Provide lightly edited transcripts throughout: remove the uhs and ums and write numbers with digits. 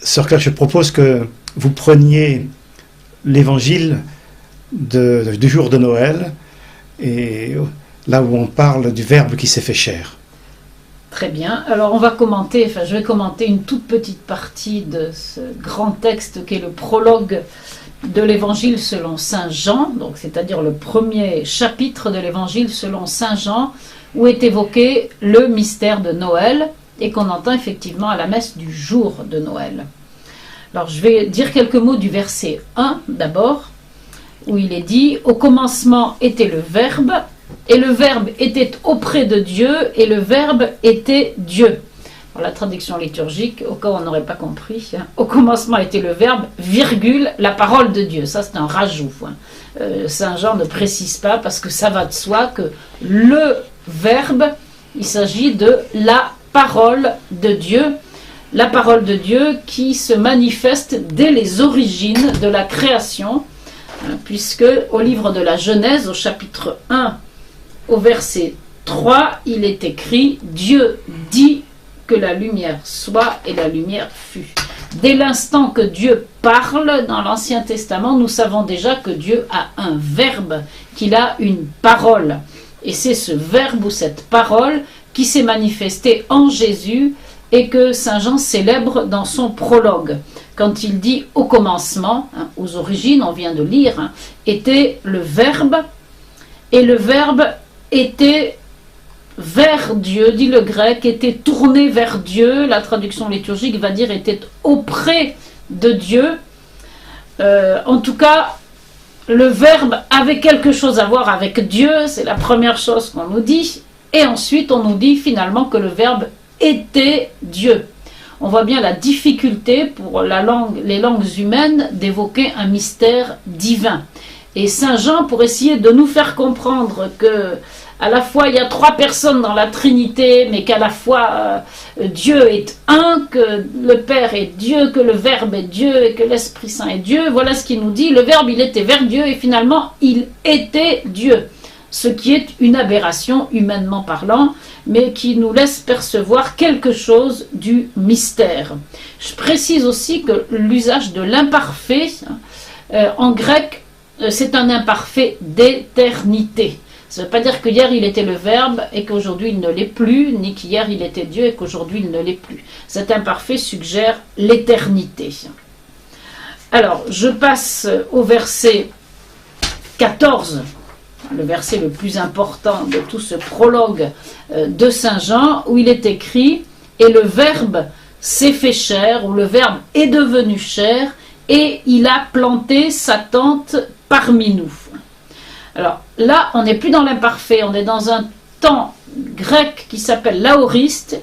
Sœur Claire, je propose que vous preniez l'évangile du jour de Noël, et là où on parle du Verbe qui s'est fait chair. Très bien. Alors on va commenter, je vais commenter une toute petite partie de ce grand texte qui est le prologue de l'évangile selon saint Jean, donc c'est-à-dire le premier chapitre de l'évangile selon saint Jean, où est évoqué le mystère de Noël et qu'on entend effectivement à la messe du jour de Noël. Alors je vais dire quelques mots du verset 1 d'abord, où il est dit « Au commencement était le Verbe, et le Verbe était auprès de Dieu, et le Verbe était Dieu. » La traduction liturgique, au cas où on n'aurait pas compris, au commencement était le Verbe, virgule, la parole de Dieu. Ça, c'est un rajout. Saint Jean ne précise pas, parce que ça va de soi que le Verbe, il s'agit de la parole de Dieu. La parole de Dieu qui se manifeste dès les origines de la création, puisque au livre de la Genèse, au chapitre 1, au verset 3, il est écrit « Dieu dit que la lumière soit et la lumière fut ». Dès l'instant que Dieu parle dans l'Ancien Testament, nous savons déjà que Dieu a un verbe, qu'il a une parole. Et c'est ce verbe ou cette parole qui s'est manifesté en Jésus et que saint Jean célèbre dans son prologue. Quand il dit « au commencement », aux origines, on vient de lire, était le verbe, et le verbe était vers Dieu, dit le grec, était tourné vers Dieu. La traduction liturgique va dire était auprès de Dieu. En tout cas, le verbe avait quelque chose à voir avec Dieu, c'est la première chose qu'on nous dit. Et ensuite, on nous dit finalement que le verbe était Dieu. On voit bien la difficulté pour les langues humaines d'évoquer un mystère divin. Et saint Jean, pour essayer de nous faire comprendre que à la fois il y a trois personnes dans la Trinité, mais qu'à la fois Dieu est un, que le Père est Dieu, que le Verbe est Dieu et que l'Esprit Saint est Dieu, voilà ce qu'il nous dit. Le Verbe, il était vers Dieu et finalement il était Dieu. Ce qui est une aberration humainement parlant, mais qui nous laisse percevoir quelque chose du mystère. Je précise aussi que l'usage de l'imparfait, en grec, c'est un imparfait d'éternité. Ça ne veut pas dire que hier il était le Verbe et qu'aujourd'hui il ne l'est plus, ni qu'hier il était Dieu et qu'aujourd'hui il ne l'est plus. Cet imparfait suggère l'éternité. Alors, je passe au verset 14, le verset le plus important de tout ce prologue de saint Jean, où il est écrit « Et le Verbe s'est fait chair » ou « Le Verbe est devenu chair et il a planté sa tente parmi nous ». Alors là, on n'est plus dans l'imparfait, on est dans un temps grec qui s'appelle l'aoriste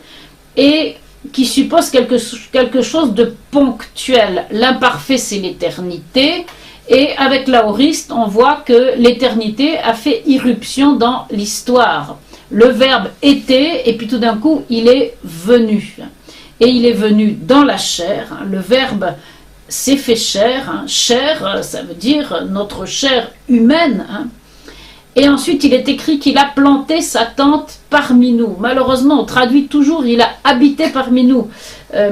et qui suppose quelque chose de ponctuel. L'imparfait, c'est l'éternité, et avec l'aoriste, on voit que l'éternité a fait irruption dans l'histoire. Le Verbe était, et puis tout d'un coup, il est venu. Et il est venu dans la chair. Le Verbe s'est fait chair. Chair, ça veut dire notre chair humaine. Et ensuite, il est écrit qu'il a planté sa tente parmi nous. Malheureusement, on traduit toujours « il a habité parmi nous ».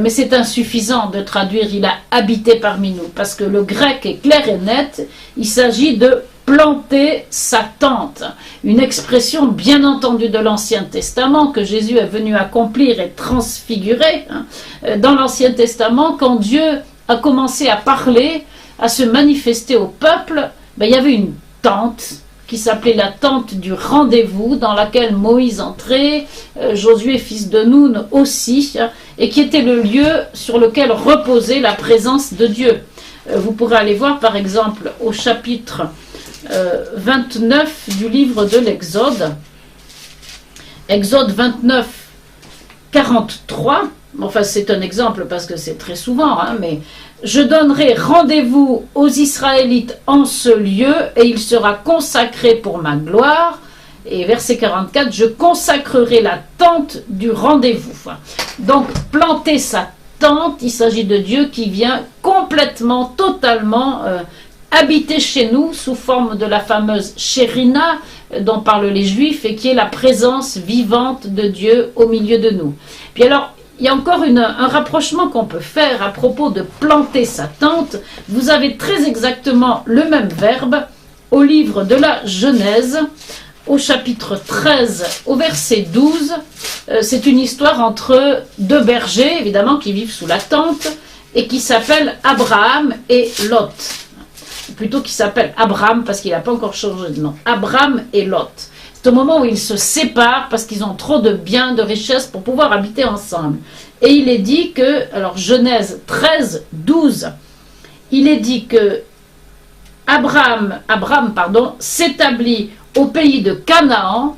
Mais c'est insuffisant de traduire « il a habité parmi nous », parce que le grec est clair et net. Il s'agit de planter sa tente. Une expression bien entendue de l'Ancien Testament que Jésus est venu accomplir et transfigurer. Dans l'Ancien Testament, quand Dieu a commencé à parler, à se manifester au peuple, il y avait une tente qui s'appelait la tente du rendez-vous, dans laquelle Moïse entrait, Josué fils de Noun aussi, et qui était le lieu sur lequel reposait la présence de Dieu. Vous pourrez aller voir par exemple au chapitre 29 du livre de l'Exode, Exode 29, 43, enfin c'est un exemple parce que c'est très souvent, mais je donnerai rendez-vous aux Israélites en ce lieu et il sera consacré pour ma gloire. Et verset 44, je consacrerai la tente du rendez-vous. Donc planter sa tente, il s'agit de Dieu qui vient complètement, totalement habiter chez nous sous forme de la fameuse Shérina dont parlent les Juifs et qui est la présence vivante de Dieu au milieu de nous. Puis alors, il y a encore un rapprochement qu'on peut faire à propos de planter sa tente. Vous avez très exactement le même verbe au livre de la Genèse, au chapitre 13, au verset 12. C'est une histoire entre deux bergers, évidemment, qui vivent sous la tente et qui s'appellent Abraham et Lot. Plutôt qui s'appelle Abraham parce qu'il n'a pas encore changé de nom. Abraham et Lot. C'est au moment où ils se séparent parce qu'ils ont trop de biens, de richesses pour pouvoir habiter ensemble. Et il est dit que, alors Genèse 13, 12, il est dit que Abraham s'établit au pays de Canaan.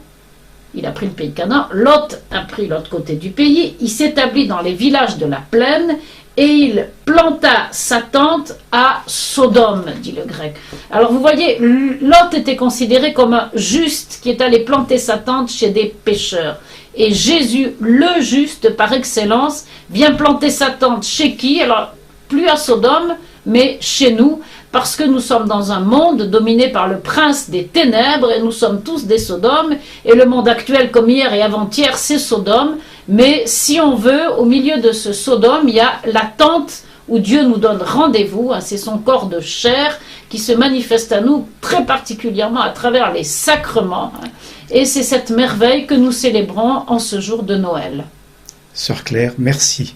Il a pris le pays de Canaan. Lot a pris l'autre côté du pays. Il s'établit dans les villages de la plaine et il planta sa tente à Sodome, dit le grec. Alors vous voyez, Lot était considéré comme un juste qui est allé planter sa tente chez des pécheurs. Et Jésus, le juste par excellence, vient planter sa tente chez qui? Alors, plus à Sodome, mais chez nous, parce que nous sommes dans un monde dominé par le prince des ténèbres et nous sommes tous des Sodomes, et le monde actuel comme hier et avant-hier c'est Sodome, mais si on veut, au milieu de ce Sodome, il y a la tente où Dieu nous donne rendez-vous, hein, c'est son corps de chair qui se manifeste à nous très particulièrement à travers les sacrements, hein, et c'est cette merveille que nous célébrons en ce jour de Noël. Sœur Claire, merci.